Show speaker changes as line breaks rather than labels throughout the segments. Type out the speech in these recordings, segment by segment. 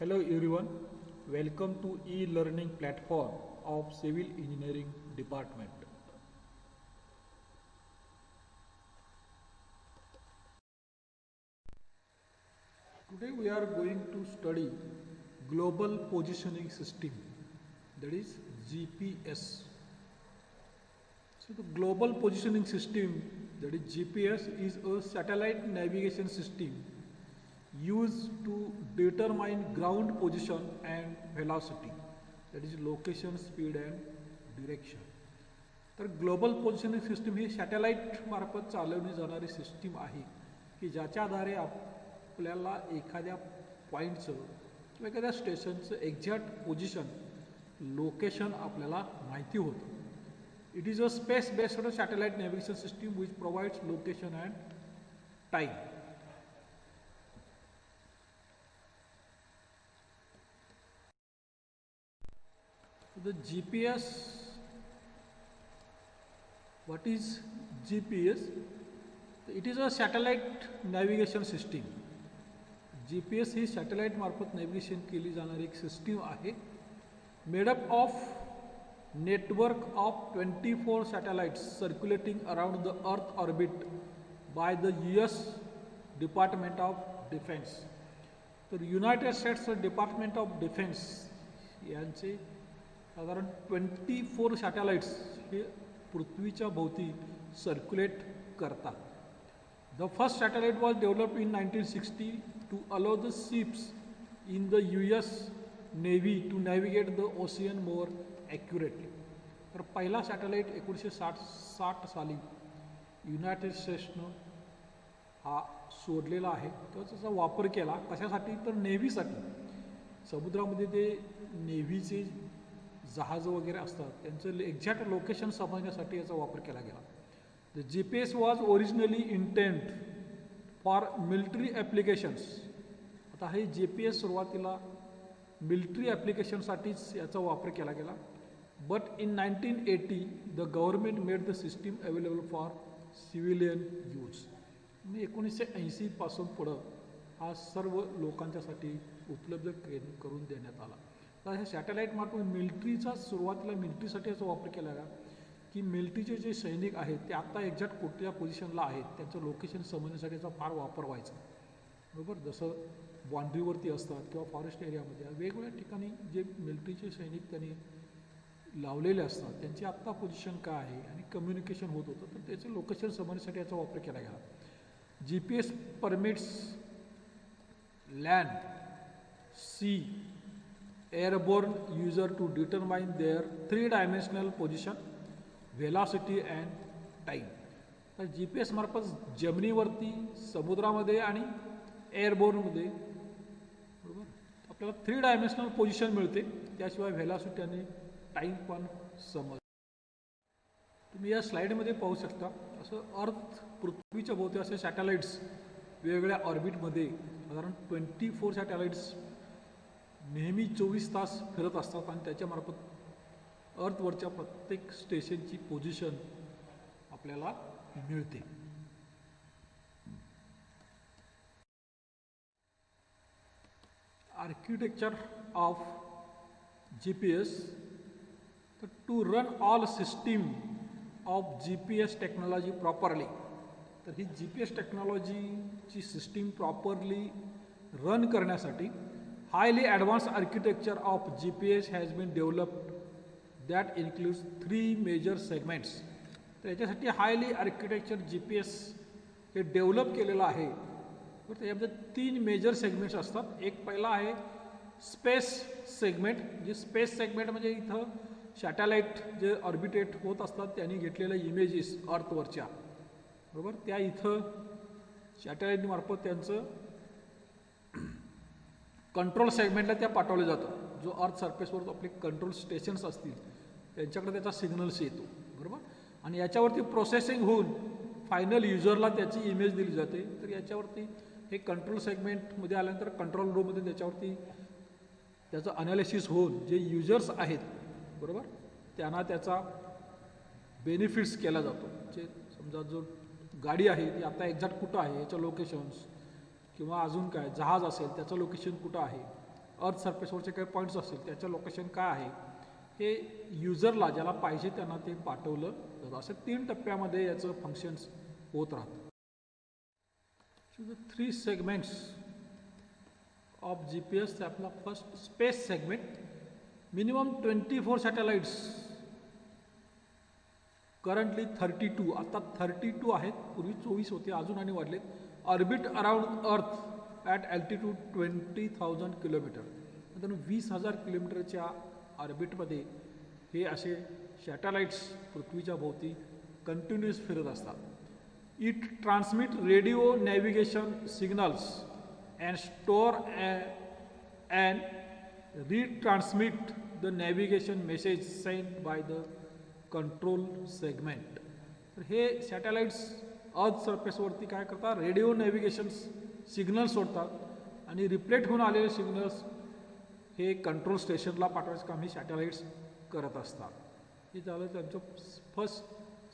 Hello everyone, welcome to e-learning platform of Civil Engineering Department. Today we are going to study Global Positioning System, that is GPS. So the Global Positioning System, that is GPS, is a satellite navigation system used to determine ground position and velocity, that is location, speed and direction. तर global positioning system ही satellite मार्फत चालवली जाणारी system आहे की ज्याच्या आधारे आपल्याला एखाद्या पॉईंटचं किंवा एखाद्या स्टेशनचं एक्झॅक्ट पोझिशन लोकेशन आपल्याला माहिती होतं. It is a space based satellite navigation system which provides location and time. The GPS, what is GPS? It is a satellite navigation system. GPS ही सॅटेलाईट मार्फत नॅव्हिगेशन केली जाणारी एक सिस्टीम आहे, made up of network of 24 satellites circulating around the earth orbit by the US department of defence. तर United States department of defence यांचे साधारण 24 satellites हे पृथ्वीच्या भोवती सर्क्युलेट करतात. The first satellite was developed in 1960 to allow the ships in the US navy to navigate the ocean more accurately. तर पहिला satellite 1960 साली युनायटेड स्टेट्सनं हा सोडलेला आहे. तर त्याचा वापर केला कशासाठी, तर नेव्हीसाठी. समुद्रामध्ये ते नेव्हीचे जहाज वगैरे असतात त्यांचं एक्झॅक्ट लोकेशन समजण्यासाठी याचा वापर केला गेला. The GPS was originally intent for military applications. आता हे GPS सुरुवातीला मिलिटरी ॲप्लिकेशनसाठीच याचा वापर केला गेला. But in 1980 the government made the system available for civilian use. 1980 पासून पुढं हा सर्व लोकांच्यासाठी उपलब्ध करून देण्यात आला. तर हे सॅटेलाईट मार्फत मिलिटरीचा सुरुवातीला मिलिटरीसाठी याचा वापर केला गेला की मिलिटरीचे जे सैनिक आहेत ते आत्ता एक्झॅक्ट कुठल्या पोझिशनला आहेत त्यांचं लोकेशन समजण्यासाठी याचा फार वापर व्हायचा. बरोबर, जसं बाँड्रीवरती असतात किंवा फॉरेस्ट एरियामध्ये वेगवेगळ्या ठिकाणी जे मिलिटरीचे सैनिक त्यांनी लावलेले असतात त्यांची आत्ता पोझिशन काय आहे आणि कम्युनिकेशन होत होतं, तर त्याचं लोकेशन समजण्यासाठी याचा वापर केला गेला. GPS permits land, sea, airborne user to determine their 3-dimensional position, velocity and time. तर GPS मार्फत जमिनीवरती, समुद्रामध्ये आणि एअरबोर्नमध्ये बरोबर आपल्याला 3 डायमेन्शनल पोझिशन मिळते. त्याशिवाय व्हेलॉसिटी आणि टाईम पण समज. तुम्ही या स्लाईडमध्ये पाहू शकता असं अर्थ पृथ्वीच्या भोवती असे सॅटेलाइट्स वेगवेगळ्या ऑर्बिटमध्ये साधारण 24 सॅटेलाइट्स नेहमी 24 तास फिरत असतात आणि त्याच्यामार्फत अर्थवरच्या प्रत्येक स्टेशनची पोझिशन आपल्याला मिळते. Architecture of GPS. तर to run all system of GPS technology properly. तर ही GPS टेक्नॉलॉजीची सिस्टीम प्रॉपरली रन करण्यासाठी highly advanced architecture of GPS has been developed that includes 3 major segments. तर याच्यासाठी हायली आर्किटेक्चर GPS हे डेव्हलप केलेलं आहे. तर त्याच्यामध्ये 3 मेजर सेगमेंट्स असतात. एक पहिला आहे स्पेस सेगमेंट. जे स्पेस सेगमेंट म्हणजे इथं सॅटेलाईट जे ऑर्बिटेट होत असतात त्यांनी घेतलेल्या इमेजेस अर्थवरच्या बरोबर त्या इथं सॅटेलाईटमार्फत त्यांचं कंट्रोल सेगमेंटला त्या पाठवलं जातं. जो अर्थ सरफेसवर आपले कंट्रोल स्टेशन्स असतील त्यांच्याकडे त्याचा सिग्नल्स येतो बरोबर, आणि याच्यावरती प्रोसेसिंग होऊन फायनल युजरला त्याची इमेज दिली जाते. तर याच्यावरती हे कंट्रोल सेगमेंटमध्ये आल्यानंतर कंट्रोल रूममध्ये त्याच्यावरती त्याचं अनालिसिस होऊन जे युजर्स आहेत बरोबर त्यांना त्याचा बेनिफिट्स केला जातो. जे समजा जो गाडी आहे ती आता एक्झॅक्ट कुठं आहे याचं लोकेशन्स किंवा अजून काय जहाज असेल त्याचं लोकेशन कुठं आहे अर्थ सरफेसवरचे काही पॉईंट्स असतील त्याचं लोकेशन काय आहे हे युजरला ज्याला पाहिजे त्यांना ते पाठवलं जातं. असे 3 टप्प्यामध्ये याचं फंक्शन्स होत राहतं. The 3 segments of GPS. आपला first space segment, minimum 24 satellites, currently 32, आता 32 आहेत, पूर्वी 24 होते, अजून आणि वाढलेत. ऑर्बिट अराउंड अर्थ ॲट अल्टिट्यूड 20,000 किलोमीटर. नंतर 20,000 किलोमीटरच्या ऑर्बिटमध्ये हे असे सॅटेलाइट्स पृथ्वीच्या भोवती कंटिन्युअस फिरत असतात. It transmit radio navigation signals and store and retransmit the navigation message send by the control segment. तर हे सॅटेलाइट्स अर्थ सरफेसवरती काय करतात, रेडिओ नॅव्हिगेशन सिग्नल्स सोडतात आणि रिफ्लेक्ट होऊन आलेले सिग्नल्स हे कंट्रोल स्टेशनला पाठवायचं काम हे सॅटेलाइट्स करत असतात. हे झालं त्यांचं first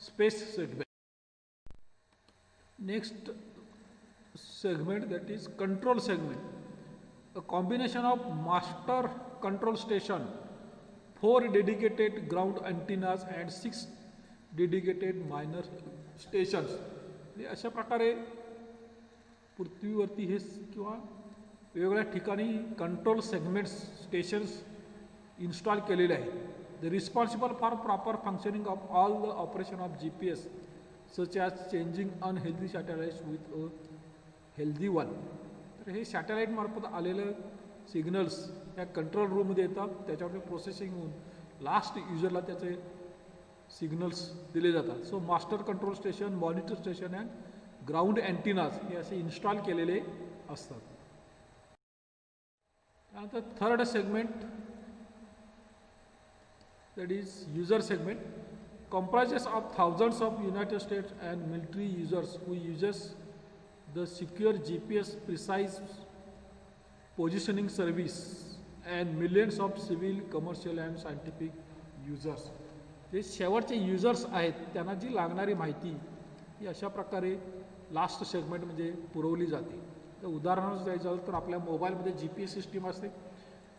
space segment. Next segment that is control segment, a combination of master control station, 4 dedicated ground antennas and 6 dedicated minor stations. अशा प्रकारे पृथ्वीवरती हे किंवा वेगवेगळ्या ठिकाणी कंट्रोल सेगमेंट्स स्टेशन्स इन्स्टॉल केलेले आहेत. The responsible for proper functioning of all the operation of GPS such as changing unhealthy satellites with a healthy one. तर हे सॅटेलाईटमार्फत आलेलं सिग्नल्स या कंट्रोल रूममध्ये येतात, त्याच्यावर प्रोसेसिंग होऊन लास्ट युजरला त्याचे सिग्नल्स दिले जातात. So master control station, monitor station and ground antennas हे असे इन्स्टॉल केलेले असतात. त्यानंतर third segment that is user segment, comprises of thousands of United States and military users who uses the secure GPS precise positioning service and millions of civil, commercial and scientific users. जे शेवटचे users आहेत त्यांना जी लागणारी माहिती ही अशा प्रकारे last सेगमेंटमध्ये पुरवली जाते. तर उदाहरणार्थ द्यायचं झालं तर आपल्या मोबाईलमध्ये GPS सिस्टीम असते.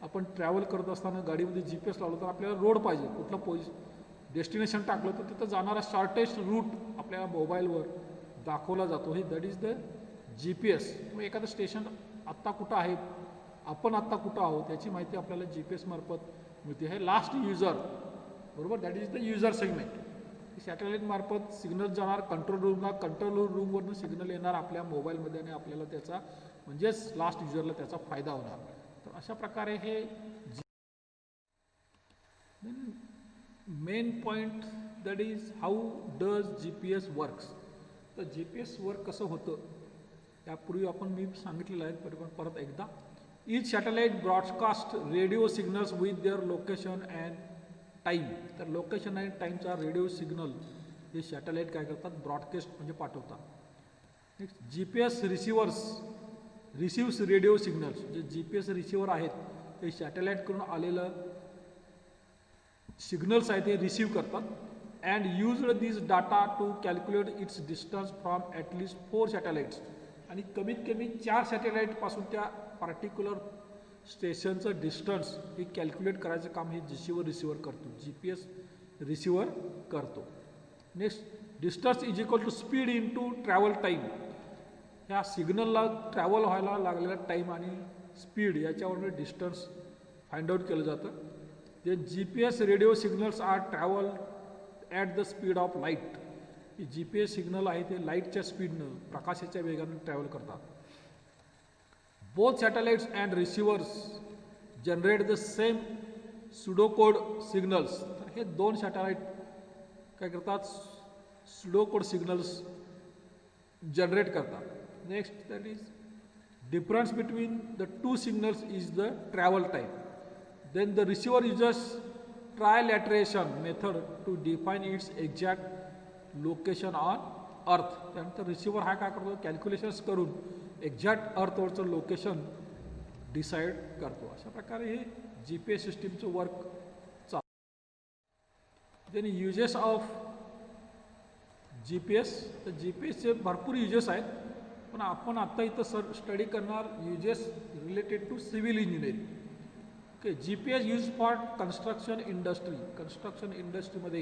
आपण ट्रॅव्हल करत असताना गाडीमध्ये GPS लावलं तर आपल्याला रोड पाहिजे, कुठलं डेस्टिनेशन टाकलं तर तिथं जाणारा शॉर्टेस्ट रूट आपल्या मोबाईलवर दाखवला जातो. हे दॅट इज द GPS. मग एखादं स्टेशन आत्ता कुठं आहे, आपण आत्ता कुठं आहोत याची माहिती आपल्याला GPS मार्फत मिळते. हे लास्ट युजर बरोबर, that is the user segment. Satellite मार्फत सिग्नल जाणार कंट्रोल रूमला, कंट्रोल रूमवरून सिग्नल येणार आपल्या मोबाईलमध्ये आणि आपल्याला त्याचा म्हणजेच लास्ट युजरला त्याचा फायदा होणार. तर अशा प्रकारे हे main point that is how does GPS works. तर GPS वर्क कसं होतं त्यापूर्वी मी सांगितलेलं आहे, पण परत एकदा. Each satellite broadcast radio signals with their location and time. तर लोकेशन आणि टाईमचा रेडिओ सिग्नल हे सॅटेलाईट काय करतात, ब्रॉडकास्ट म्हणजे पाठवतात. Next GPS receivers receives radio signals. जे GPS रिसिव्हर आहेत ते सॅटेलाईटकडून आलेलं सिग्नल्स आहेत ते रिसीव्ह करतात. And used this data to calculate its distance from at least 4 satellites. आणि कमीत कमी 4 सॅटेलाईटपासून त्या पर्टिक्युलर स्टेशनचं डिस्टन्स हे कॅल्क्युलेट करायचं काम हे रिसिव्हर करतो, GPS रिसिव्हर करतो. Next distance is equal to speed into travel time. ह्या सिग्नलला ट्रॅव्हल व्हायला लागलेला टाईम आणि स्पीड याच्यावरून डिस्टन्स फाइंड आउट केलं जातं. जे GPS radio signals are travel at the speed of light. GPS signal आहे ते लाईटच्या स्पीडनं, प्रकाशाच्या वेगानं ट्रॅव्हल करतात. Both satellites and receivers generate the same pseudocode signals. तर हे 2 सॅटेलाइट काय करतात, सुडोकोड सिग्नल्स जनरेट करतात. Next that is difference between the 2 signals is the travel time. Then the receiver uses trilateration method to define its exact location on earth. त्यानंतर receiver हा काय करतो, calculations करून एक्झॅक्ट अर्थवरचं लोकेशन डिसाईड करतो. अशा प्रकारे हे GPS सिस्टीमचं वर्क चालतं. Then uses of GPS. तर GPSचे भरपूर युजेस आहेत, पण आपण आत्ता इथं स्टडी करणार uses related to civil engineering. Okay, G P S use for construction industry. Construction इंडस्ट्रीमध्ये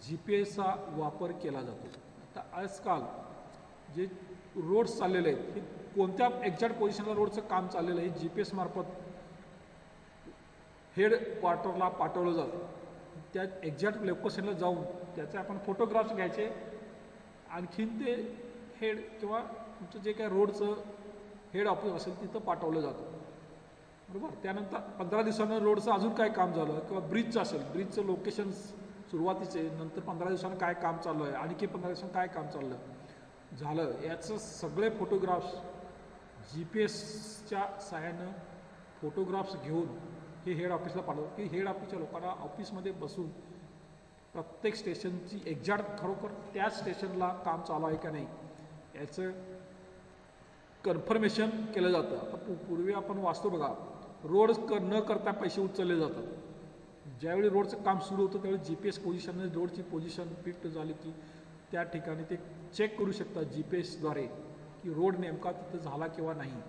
जी पी एसचा वापर केला जातो. आता आजकाल जे रोड्स चाललेले आहेत हे कोणत्या एक्झॅक्ट पोझिशनला रोडचं काम चाललेलं आहे जी पी एस मार्फत हेड क्वार्टरला पाठवलं जातं. त्या एक्झॅक्ट लोकेशनला जाऊन त्याचे आपण फोटोग्राफ्स घ्यायचे, आणखीन ते हेड किंवा तुमचं जे काय रोडचं हेड ऑफिस असेल तिथं पाठवलं जातं. बरोबर. त्यानंतर 15 दिवसानं रोडचं अजून काय काम झालं किंवा ब्रिजचं असेल, ब्रिजचं लोकेशन सुरुवातीचे, नंतर 15 दिवसानं काय काम चालू आहे, आणखी 15 दिवसानं काय काम झालं याचं सगळे फोटोग्राफ्स जी पी एसच्या सहाय्यानं फोटोग्राफ्स घेऊन हे हेड ऑफिसला पाठवतात की हेड ऑफिसच्या लोकांना ऑफिसमध्ये बसून प्रत्येक स्टेशनची एक्झॅक्ट खरोखर त्याच स्टेशनला काम चालू आहे का नाही याचं कन्फर्मेशन केलं जातं. आता पूर्वी आपण वाचतो बघा, रोड न करता पैसे उचलले जातात. ज्यावेळी रोडचं काम सुरू होतं त्यावेळी जी पी एस पोझिशनने रोडची पोझिशन फिट झाली की त्या ठिकाणी ते चेक करू शकतात जी पी एसद्वारे की रोड नेमका तिथं झाला किंवा नाही.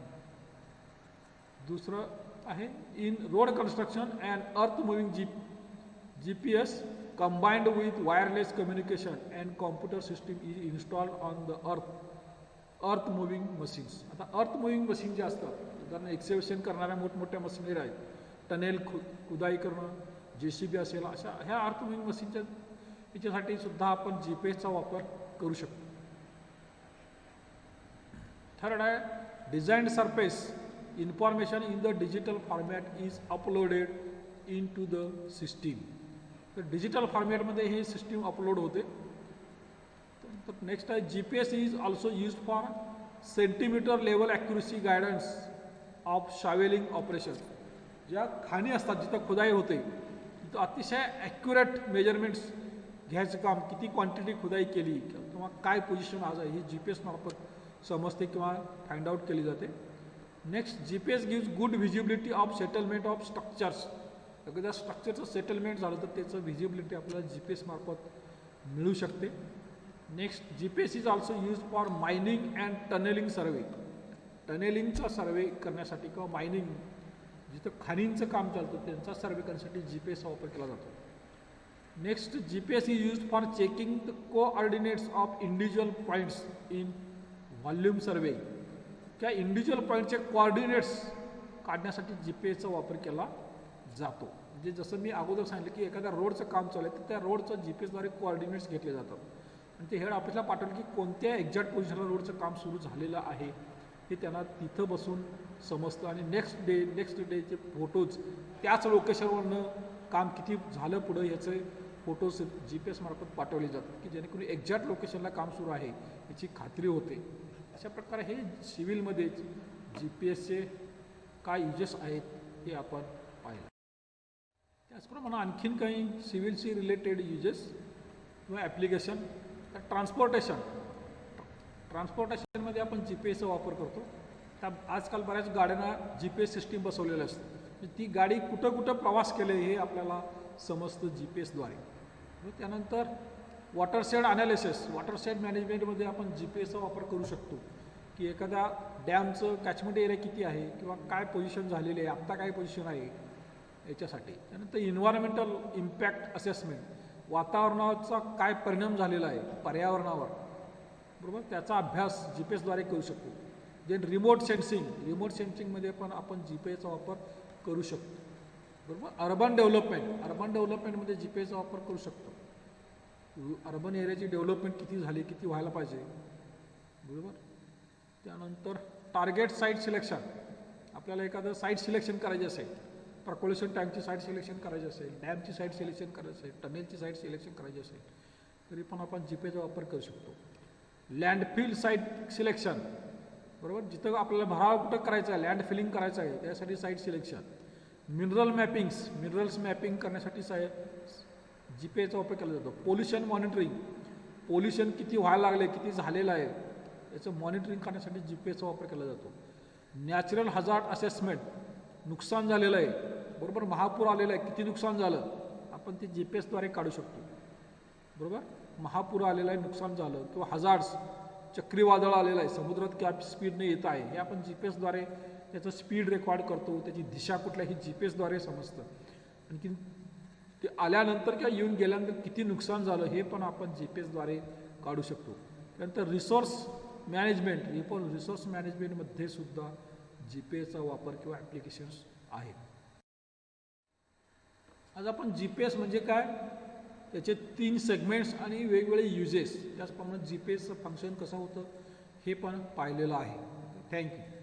दुसरं आहे in road construction and earth moving G P S combined with wireless communication and computer system is installed on the earth moving machines. आता अर्थ मुव्हिंग मशीन जे असतात, उदाहरण एक्सकेव्हेशन करणाऱ्या मोठमोठ्या मशिनरी आहेत, टनेल खुदाई करणं, JCB असेल, अशा ह्या अर्थ मुव्हिंग मशीनच्या याच्यासाठी सुद्धा आपण जी पी एसचा वापर करू शकतो. थर्ड आहे designed surface information in the digital format is uploaded in to the system. तर डिजिटल फॉर्मॅटमध्ये हे सिस्टीम अपलोड होते. तर नेक्स्ट आहे G P S is also use for centimetre level accuracy guidance of shovelling operation. ज्या खाणी असतात जिथं खुदाई होते तिथं अतिशय ॲक्युरेट मेजरमेंट्स घ्यायचं काम, किती क्वांटिटी खुदाई केली किंवा काय पोझिशन आज आहे ही जी पी एस मार्फत समजते किंवा फाइंड आउट केली जाते. Next G P S gives good visibility of settlement of structures. एखाद्या स्ट्रक्चरचं सेटलमेंट झालं तर त्याचं व्हिजिबिलिटी आपल्याला जी पी एस मार्फत मिळू शकते. Next G P S is also use for mining and tunnelling survey. टनेलिंगचा सर्वे करण्यासाठी किंवा मायनिंग जिथं खाणींचं काम चालतं त्यांचा सर्वे करण्यासाठी जी पी एसचा वापर केला जातो. Next G P S is use for checking the coordinates of individual points in volume survey. त्या इंडिव्हिज्युअल पॉईंटचे कोऑर्डिनेट्स काढण्यासाठी जी पी एसचा वापर केला जातो. म्हणजे जसं मी अगोदर सांगितलं की एखाद्या रोडचं काम चालू आहे तर त्या रोडचं जी पी एसद्वारे कोऑर्डिनेट्स घेतले जातात आणि ते हेड ऑफिसला पाठवलं की कोणत्या एक्झॅक्ट पोझिशनला रोडचं काम सुरू झालेलं आहे हे त्यांना तिथं बसून समजतं. आणि नेक्स्ट डेचे फोटोज त्याच लोकेशनवरनं काम किती झालं पुढं याचे फोटोज जी पी एस मार्फत पाठवले जातात की जेणेकरून एक्झॅक्ट लोकेशनला काम सुरू आहे याची खात्री होते. अशा प्रकारे हे सिव्हिलमध्ये जी पी एसचे काय युजेस आहेत हे आपण पाहिलं. त्याचप्रमाणे आणखीन काही सिव्हिलशी रिलेटेड युजेस किंवा ॲप्लिकेशन. तर ट्रान्सपोर्टेशनमध्ये आपण जी पी एसचा वापर करतो. त्या आजकाल बऱ्याच गाड्यांना जी पी एस सिस्टीम बसवलेलं असतं. ती गाडी कुठं प्रवास केले हे आपल्याला समजतं जी पी एसद्वारे. त्यानंतर वॉटरशेड ॲनालिसिस, वॉटरशेड मॅनेजमेंटमध्ये आपण जी पी एसचा वापर करू शकतो की एखाद्या डॅमचं कॅचमेंट एरिया किती आहे किंवा काय पोझिशन झालेली आहे, आत्ता काय पोझिशन आहे याच्यासाठी. त्यानंतर इन्व्हायरमेंटल इम्पॅक्ट असेसमेंट, वातावरणाचा काय परिणाम झालेला आहे पर्यावरणावर, बरोबर, त्याचा अभ्यास जी पी एसद्वारे करू शकतो. देन रिमोट सेन्सिंगमध्ये पण आपण जी पी एसचा वापर करू शकतो. बरोबर. अर्बन डेव्हलपमेंटमध्ये जी पी एसचा वापर करू शकतो. अर्बन एरियाची डेव्हलपमेंट किती झाली, किती व्हायला पाहिजे, बरोबर. त्यानंतर टार्गेट साईट सिलेक्शन, आपल्याला एखादं साईट सिलेक्शन करायची असेल, पर्क्युलेशन टँकची साईट सिलेक्शन करायची असेल, डॅमची साईट सिलेक्शन करायची असेल, टनेलची साईट सिलेक्शन करायची असेल तरी पण आपण जी पी एसचा वापर करू शकतो. लँडफिल साईट सिलेक्शन, बरोबर, जिथं आपल्याला भराव कुठं करायचं आहे, लँड फिलिंग करायचं आहे त्यासाठी साईट सिलेक्शन. मिनरल्स मॅपिंग करण्यासाठी जी पी एसचा वापर केला जातो. पोल्युशन मॉनिटरिंग, पोल्युशन किती व्हायला लागले, किती झालेलं आहे याचं मॉनिटरिंग करण्यासाठी जी पी एसचा वापर केला जातो. नॅचरल हजार्ड असेसमेंट, नुकसान झालेलं आहे, बरोबर, महापूर आलेला आहे, किती नुकसान झालं आपण ते जी पी एसद्वारे काढू शकतो. बरोबर, महापूर आलेला आहे, नुकसान झालं, किंवा हजार्ड्स, चक्रीवादळ आलेलं आहे, समुद्रात क्या स्पीडने येत आहे हे आपण जी पी एसद्वारे त्याचं स्पीड रेकॉर्ड करतो, त्याची दिशा कुठल्याही जी पी एसद्वारे समजतं. आणखी ते आल्यानंतर किंवा येऊन गेल्यानंतर किती नुकसान झालं हे पण आपण जी पी एसद्वारे काढू शकतो. त्यानंतर रिसोर्स मॅनेजमेंट, हे पण रिसोर्स मॅनेजमेंटमध्ये सुद्धा जी पी एसचा वापर किंवा ॲप्लिकेशन्स आहेत. आज आपण जी पी एस म्हणजे काय, त्याचे 3 सेगमेंट्स आणि वेगवेगळे युजेस, त्याचप्रमाणे जी पी एसचं फंक्शन कसं होतं हे पण पाहिलेलं आहे. थँक्यू.